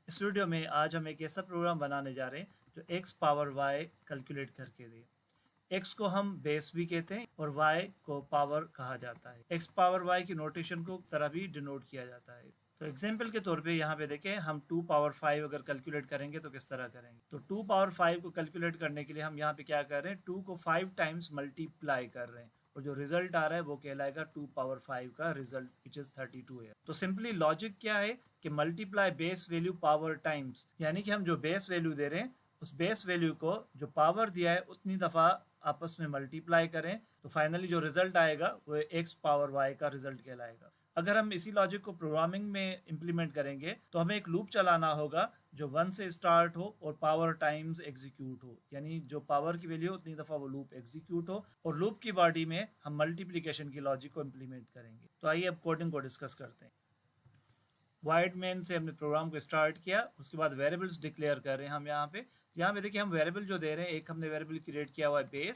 इस वीडियो में आज हम एक ऐसा प्रोग्राम बनाने जा रहे हैं जो x पावर y कैलकुलेट करके दे। x को हम बेस भी कहते हैं और y को पावर कहा जाता है। x पावर y की नोटेशन को तरह भी डिनोट किया जाता है। तो एग्जाम्पल के तौर पे यहाँ पे देखें, हम 2 पावर 5 अगर कैलकुलेट करेंगे तो किस तरह करेंगे। तो 2 पावर 5 को कैलकुलेट करने के लिए हम यहाँ पे क्या कर रहे हैं, 2 को 5 टाइम्स मल्टीप्लाई कर रहे हैं और जो रिजल्ट आ रहा है वो कहलाएगा 2 पावर 5 का रिजल्ट, विच इज 32 है। तो सिंपली लॉजिक क्या है कि multiply base value power times, यानी कि हम जो बेस वैल्यू दे रहे हैं उस बेस वैल्यू को जो पावर दिया है उतनी दफा आपस में मल्टीप्लाई करें, तो फाइनली जो रिजल्ट आएगा वो x पावर y का रिजल्ट कहलाएगा। अगर हम इसी लॉजिक को प्रोग्रामिंग में इंप्लीमेंट करेंगे तो हमें एक लूप चलाना होगा जो 1 से स्टार्ट हो और पावर टाइम्स एग्जीक्यूट हो, यानी जो पावर की वैल्यू उतनी दफा वो लूप एग्जीक्यूट हो, और लूप की बॉडी में हम मल्टीप्लिकेशन की लॉजिक को इंप्लीमेंट करेंगे। तो आइए अब कोडिंग को डिस्कस करते हैं। वाइड मेन से हमने प्रोग्राम को स्टार्ट किया, उसके बाद वेरिएबल्स डिक्लेयर कर रहे हैं हम यहाँ पे देखिए हम वेरिएबल जो दे रहे हैं, एक हमने वेरिएबल क्रिएट किया हुआ है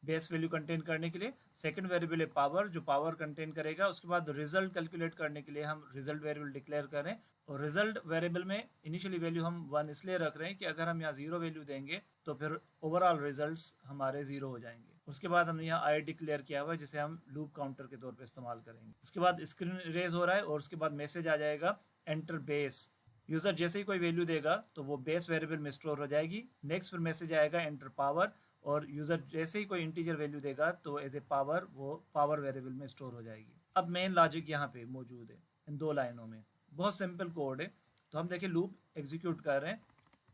बेस वैल्यू कंटेन करने के लिए। सेकंड वेरिएबल है पावर, जो पावर कंटेन करेगा। उसके बाद रिजल्ट कैलकुलेट करने के लिए हम रिजल्ट वेरिएबल डिक्लेयर करें, और रिजल्ट वेरिएबल में इनिशियली वैल्यू हम 1 इसलिए रख रहे हैं कि अगर हम यहाँ 0 वैल्यू देंगे तो फिर ओवरऑल रिजल्ट्स हमारे 0 हो जाएंगे। उसके बाद हमने यहाँ आई डिक्लेयर किया हुआ है जिसे हम लूप काउंटर के तौर पर इस्तेमाल करेंगे। उसके बाद स्क्रीन रेज हो रहा है और उसके बाद मैसेज आ जाएगा एंटर बेस। यूजर जैसे ही कोई वैल्यू देगा तो वो बेस वेरिएबल में स्टोर हो जाएगी। नेक्स्ट फिर मैसेज आएगा एंटर पावर, और यूजर जैसे ही कोई इंटीजर वैल्यू देगा तो एज ए पावर वो पावर वेरिएबल में स्टोर हो जाएगी। अब मेन लॉजिक यहाँ पे मौजूद है इन 2 लाइनों में, बहुत सिंपल कोड है। तो हम देखिए लूप एग्जीक्यूट कर रहे हैं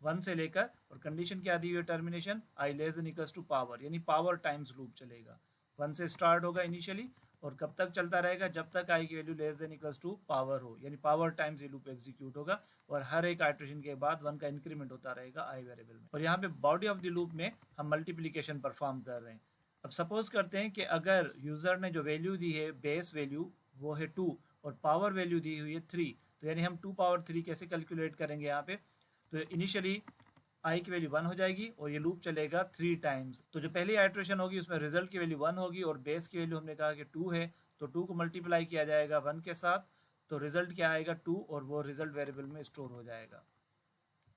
1 से लेकर, और कंडीशन क्या दी हुई है termination i less than equals to power, यानी पावर टाइम्स लूप चलेगा। 1 से स्टार्ट होगा इनिशियली और कब तक चलता रहेगा, जब तक i की value less than equals to power हो, यानी पावर टाइम्स ये लूप एग्जीक्यूट होगा, और हर एक आइटरेशन के बाद 1 का इंक्रीमेंट होता रहेगा i वेरिएबल में। और यहाँ पे बॉडी ऑफ द लूप में हम मल्टीप्लिकेशन परफॉर्म कर रहे हैं। अब सपोज करते हैं कि अगर यूजर ने जो वैल्यू दी है बेस वैल्यू वो है 2 और पावर वैल्यू दी हुई है 3, तो यानी हम 2 पावर 3 कैसे कैलकुलेट करेंगे यहाँ पे। तो इनिशियली i की वैल्यू 1 हो जाएगी और ये लूप चलेगा 3 टाइम्स। तो जो पहली आइट्रेशन होगी उसमें रिजल्ट की वैल्यू 1 होगी और बेस की वैल्यू हमने कहा कि 2 है, तो 2 को मल्टीप्लाई किया जाएगा 1 के साथ, तो रिजल्ट क्या आएगा 2, और वो रिजल्ट वेरिएबल में स्टोर हो जाएगा।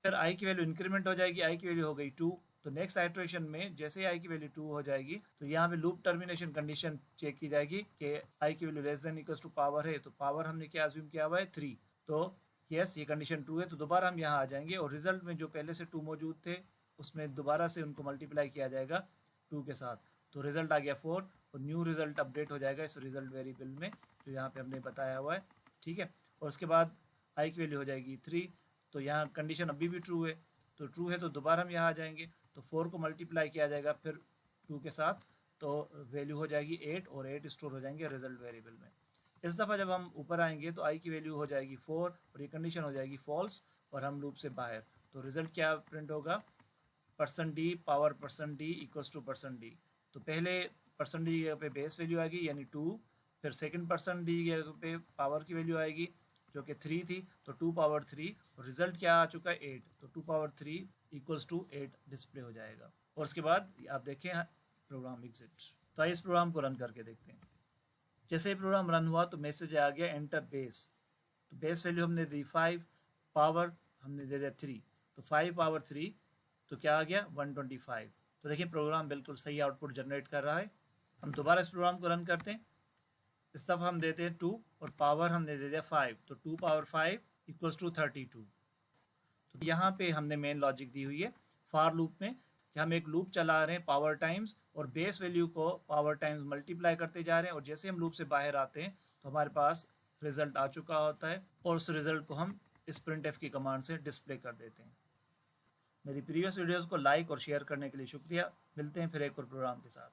फिर i की वैल्यू इंक्रीमेंट हो जाएगी, i की वैल्यू हो गई 2, तो नेक्स्ट आइट्रेशन में जैसे ही i की वैल्यू 2 हो जाएगी तो यहाँ पे लूप टर्मिनेशन कंडीशन चेक की जाएगी कि i की value less than equals to power है, तो पावर हमने क्या अज्यूम किया हुआ है 3, तो यस ये कंडीशन ट्रू है। तो दोबारा हम यहाँ आ जाएंगे और रिजल्ट में जो पहले से 2 मौजूद थे उसमें दोबारा से उनको मल्टीप्लाई किया जाएगा 2 के साथ, तो रिजल्ट आ गया 4, और न्यू रिजल्ट अपडेट हो जाएगा इस रिजल्ट वेरिएबल में जो यहाँ पे हमने बताया हुआ है, ठीक है। और उसके बाद i की वैल्यू हो जाएगी 3, तो यहाँ कंडीशन अभी भी ट्रू है, तो ट्रू है तो दोबारा हम यहाँ आ जाएंगे, तो 4 को मल्टीप्लाई किया जाएगा फिर 2 के साथ, तो वैल्यू हो जाएगी 8, और 8 स्टोर हो जाएंगे रिजल्ट वेरिएबल में। इस दफ़ा जब हम ऊपर आएंगे तो i की वैल्यू हो जाएगी 4 और ये कंडीशन हो जाएगी फॉल्स, और हम लूप से बाहर। तो रिजल्ट क्या प्रिंट होगा, %d power %d equals to %d। तो पहले %d पे बेस वैल्यू आएगी यानी 2, फिर सेकंड %d पे पावर की वैल्यू आएगी जो कि 3 थी, तो 2 पावर 3, और रिजल्ट क्या आ चुका है 8, तो 2 पावर 3 इक्वल्स टू 8 डिस्प्ले हो जाएगा। और उसके बाद आप देखें प्रोग्राम एग्जिट। तो आइए इस प्रोग्राम को रन करके देखते हैं। जैसे ही प्रोग्राम रन हुआ तो मैसेज आ गया एंटर बेस। तो बेस वैल्यू हमने दी 5, पावर हमने दे दिया 3, तो 5 पावर 3 तो क्या आ गया 125। तो देखिए प्रोग्राम बिल्कुल सही आउटपुट जनरेट कर रहा है। हम दोबारा इस प्रोग्राम को रन करते हैं। इस दफ़ा हम देते हैं 2 और पावर हमने दे दिया 5, तो 2 पावर 5 इक्वल्स टू 32। तो यहाँ पे हमने मेन लॉजिक दी हुई है फॉर लूप में कि हम एक लूप चला रहे हैं पावर टाइम्स, और बेस वैल्यू को पावर टाइम्स मल्टीप्लाई करते जा रहे हैं, और जैसे हम लूप से बाहर आते हैं तो हमारे पास रिजल्ट आ चुका होता है, और उस रिजल्ट को हम इस printf की कमांड से डिस्प्ले कर देते हैं। मेरी प्रीवियस वीडियोस को लाइक और शेयर करने के लिए शुक्रिया। मिलते हैं फिर एक और प्रोग्राम के साथ।